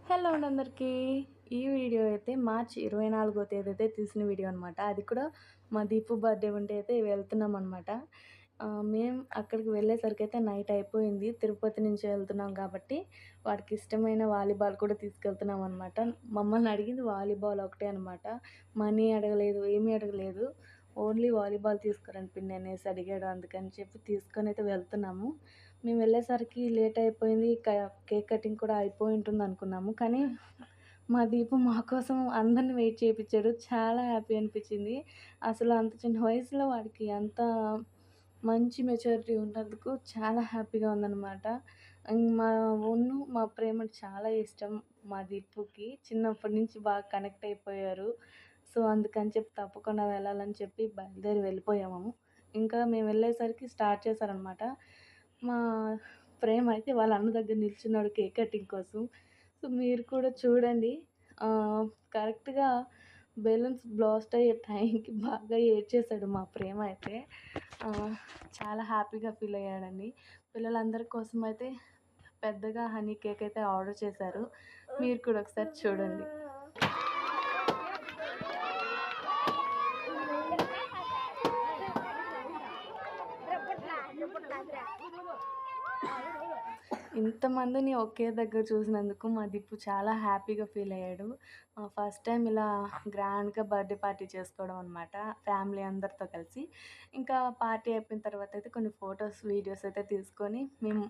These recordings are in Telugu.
హలో అండి అందరికీ. ఈ వీడియో అయితే మార్చి 24వ తేదీ అయితే తీసిన వీడియో అనమాట. అది కూడా మా దీపు బర్త్‌డే ఉంటే అయితే వెళ్తున్నామనమాట. మేము అక్కడికి వెళ్ళేసరికైతే నైట్ అయిపోయింది. తిరుపతి నుంచి వెళ్తున్నాం కాబట్టి వాడికి ఇష్టమైన వాలీబాల్ కూడా తీసుకెళ్తున్నామనమాట. మమ్మల్ని అడిగింది వాలీబాల్ ఒకటే అనమాట. మనీ అడగలేదు, ఏమీ అడగలేదు. ఓన్లీ వాలీబాల్ తీసుకురండి పిన్ని అనేసి అడిగాడు. అందుకని చెప్పి తీసుకొనైతే వెళ్తున్నాము. మేము వెళ్ళేసరికి లేట్ అయిపోయింది. కేక్ కటింగ్ కూడా అయిపోయి ఉంటుందనుకున్నాము. కానీ మా దీపు మా కోసం అందరిని వెయిట్ చేపిచ్చాడు. చాలా హ్యాపీ అనిపించింది. అసలు అంత చిన్న వయసులో వాడికి అంత మంచి మెచ్యూరిటీ ఉన్నందుకు చాలా హ్యాపీగా ఉందనమాట. మా ప్రేమ చాలా ఇష్టం మా దీపుకి. చిన్నప్పటి నుంచి బాగా కనెక్ట్ అయిపోయారు. సో, అందుకని చెప్పి తప్పకుండా వెళ్ళాలని చెప్పి బయలుదేరి వెళ్ళిపోయాము. ఇంకా మేము వెళ్ళేసరికి స్టార్ట్ చేశారనమాట. మా ప్రేమ అయితే వాళ్ళ అన్న దగ్గర నిల్చున్నాడు కేక్ కటింగ్ కోసం. సో, మీరు కూడా చూడండి. కరెక్ట్‌గా బెలూన్స్ బ్లాస్ట్ అయ్యే టైంకి బాగా ఏడ్చేసాడు మా ప్రేమ అయితే. చాలా హ్యాపీగా ఫీల్ అయ్యాడండి. పిల్లలందరి కోసం అయితే పెద్దగా హనీ కేక్ అయితే ఆర్డర్ చేశారు. మీరు కూడా ఒకసారి చూడండి. ఇంతమందిని ఒకే దగ్గర చూసినందుకు మా దిప్పు చాలా హ్యాపీగా ఫీల్ అయ్యాడు. ఫస్ట్ టైం ఇలా గ్రాండ్‌గా బర్త్‌డే పార్టీ చేసుకోవడం అనమాట. ఫ్యామిలీ అందరితో కలిసి. ఇంకా పార్టీ అయిపోయిన తర్వాత అయితే కొన్ని ఫోటోస్, వీడియోస్ అయితే తీసుకొని మేము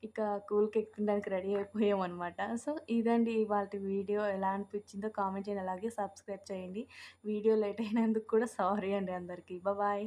ఇక కూల్ కేక్ తినడానికి రెడీ అయిపోయామనమాట. సో, ఇదండి ఇవాల్టి వీడియో. ఎలా అనిపించిందో కామెంట్ చేయండి. అలాగే సబ్స్క్రైబ్ చేయండి. వీడియో లేట్ అయినందుకు కూడా సారీ అండి అందరికీ. బాయ్.